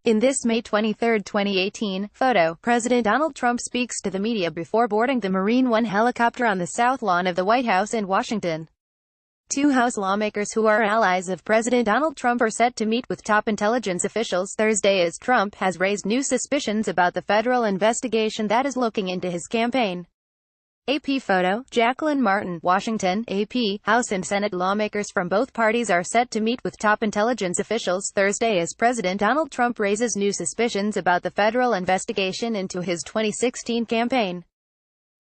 In this May 23, 2018, photo, President Donald Trump speaks to the media before boarding the Marine One helicopter on the south lawn of the White House in Washington. Two House lawmakers who are allies of President Donald Trump are set to meet with top intelligence officials Thursday as Trump has raised new suspicions about the federal investigation that is looking into his campaign. AP photo, Jacqueline Martin, Washington, AP, House and Senate lawmakers from both parties are set to meet with top intelligence officials Thursday as President Donald Trump raises new suspicions about the federal investigation into his 2016 campaign.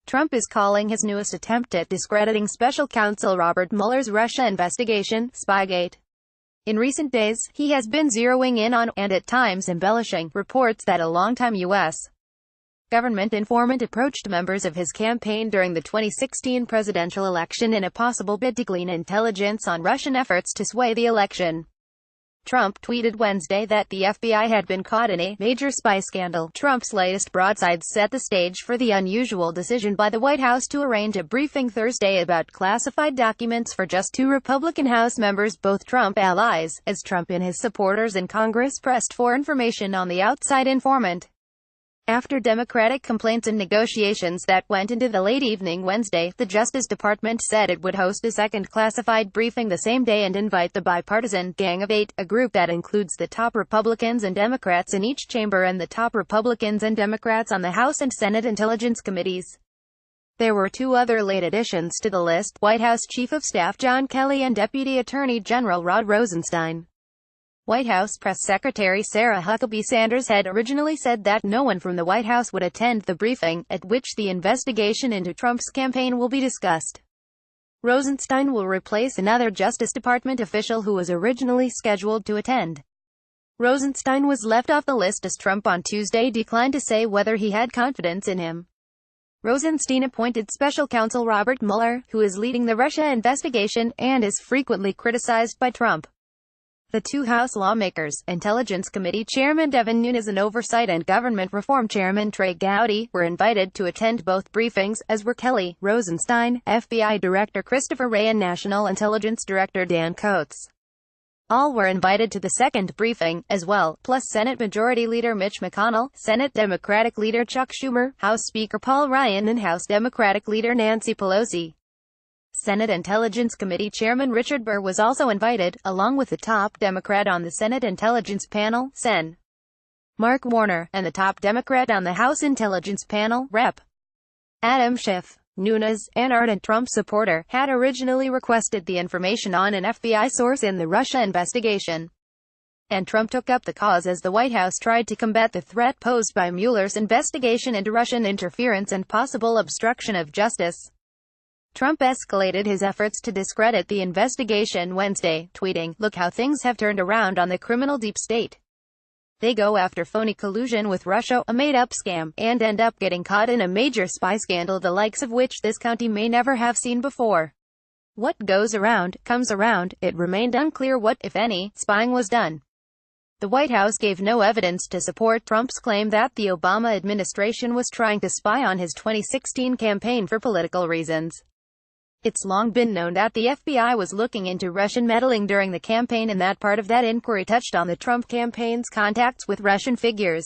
Trump is calling his newest attempt at discrediting special counsel Robert Mueller's Russia investigation, Spygate. In recent days, he has been zeroing in on, and at times embellishing, reports that a longtime U.S. government informant approached members of his campaign during the 2016 presidential election in a possible bid to glean intelligence on Russian efforts to sway the election. Trump tweeted Wednesday that the FBI had been caught in a major spy scandal. Trump's latest broadsides set the stage for the unusual decision by the White House to arrange a briefing Thursday about classified documents for just two Republican House members, both Trump allies, as Trump and his supporters in Congress pressed for information on the outside informant. After Democratic complaints and negotiations that went into the late evening Wednesday, the Justice Department said it would host a second classified briefing the same day and invite the bipartisan Gang of Eight, a group that includes the top Republicans and Democrats in each chamber and the top Republicans and Democrats on the House and Senate Intelligence Committees. There were two other late additions to the list: White House Chief of Staff John Kelly and Deputy Attorney General Rod Rosenstein. White House Press Secretary Sarah Huckabee Sanders had originally said that no one from the White House would attend the briefing, at which the investigation into Trump's campaign will be discussed. Rosenstein will replace another Justice Department official who was originally scheduled to attend. Rosenstein was left off the list as Trump on Tuesday declined to say whether he had confidence in him. Rosenstein appointed Special Counsel Robert Mueller, who is leading the Russia investigation, and is frequently criticized by Trump. The two House lawmakers, Intelligence Committee Chairman Devin Nunes and Oversight and Government Reform Chairman Trey Gowdy, were invited to attend both briefings, as were Kelly, Rosenstein, FBI Director Christopher Wray and National Intelligence Director Dan Coats. All were invited to the second briefing, as well, plus Senate Majority Leader Mitch McConnell, Senate Democratic Leader Chuck Schumer, House Speaker Paul Ryan and House Democratic Leader Nancy Pelosi. Senate Intelligence Committee Chairman Richard Burr was also invited, along with the top Democrat on the Senate Intelligence Panel, Sen. Mark Warner, and the top Democrat on the House Intelligence Panel, Rep. Adam Schiff. Nunes, an ardent Trump supporter, had originally requested the information on an FBI source in the Russia investigation. And Trump took up the cause as the White House tried to combat the threat posed by Mueller's investigation into Russian interference and possible obstruction of justice. Trump escalated his efforts to discredit the investigation Wednesday, tweeting, "Look how things have turned around on the criminal deep state. They go after phony collusion with Russia, a made-up scam, and end up getting caught in a major spy scandal the likes of which this country may never have seen before. What goes around, comes around." It remained unclear what, if any, spying was done. The White House gave no evidence to support Trump's claim that the Obama administration was trying to spy on his 2016 campaign for political reasons. It's long been known that the FBI was looking into Russian meddling during the campaign, and that part of that inquiry touched on the Trump campaign's contacts with Russian figures.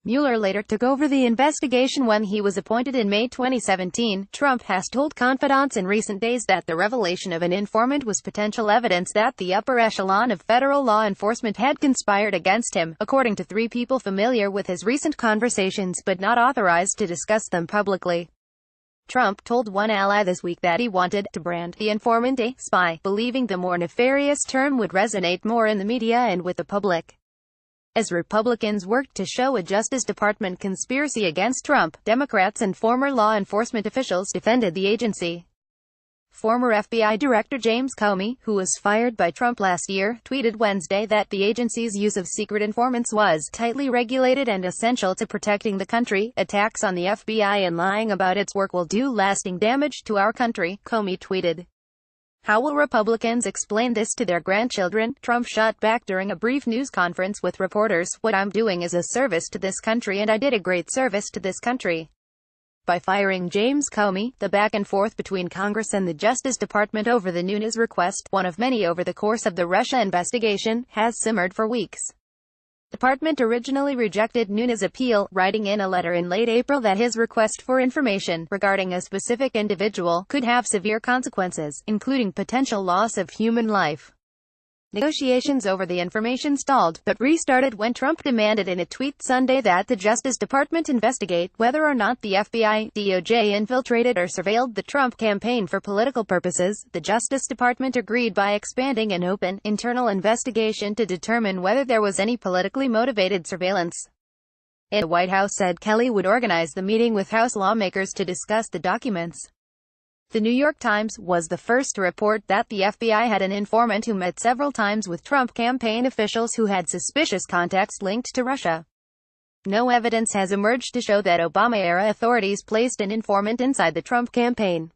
Mueller later took over the investigation when he was appointed in May 2017. Trump has told confidants in recent days that the revelation of an informant was potential evidence that the upper echelon of federal law enforcement had conspired against him, according to three people familiar with his recent conversations but not authorized to discuss them publicly. Trump told one ally this week that he wanted to brand the informant a spy, believing the more nefarious term would resonate more in the media and with the public. As Republicans worked to show a Justice Department conspiracy against Trump, Democrats and former law enforcement officials defended the agency. Former FBI Director James Comey, who was fired by Trump last year, tweeted Wednesday that the agency's use of secret informants was tightly regulated and essential to protecting the country. "Attacks on the FBI and lying about its work will do lasting damage to our country," Comey tweeted. "How will Republicans explain this to their grandchildren?" Trump shot back during a brief news conference with reporters, "What I'm doing is a service to this country, and I did a great service to this country by firing James Comey." The back and forth between Congress and the Justice Department over the Nunes request, one of many over the course of the Russia investigation, has simmered for weeks. Department originally rejected Nunes' appeal, writing in a letter in late April that his request for information regarding a specific individual could have severe consequences, including potential loss of human life. Negotiations over the information stalled, but restarted when Trump demanded in a tweet Sunday that the Justice Department investigate whether or not the FBI, DOJ infiltrated or surveilled the Trump campaign for political purposes. The Justice Department agreed by expanding an open, internal investigation to determine whether there was any politically motivated surveillance. The White House said Kelly would organize the meeting with House lawmakers to discuss the documents. The New York Times was the first to report that the FBI had an informant who met several times with Trump campaign officials who had suspicious contacts linked to Russia. No evidence has emerged to show that Obama-era authorities placed an informant inside the Trump campaign.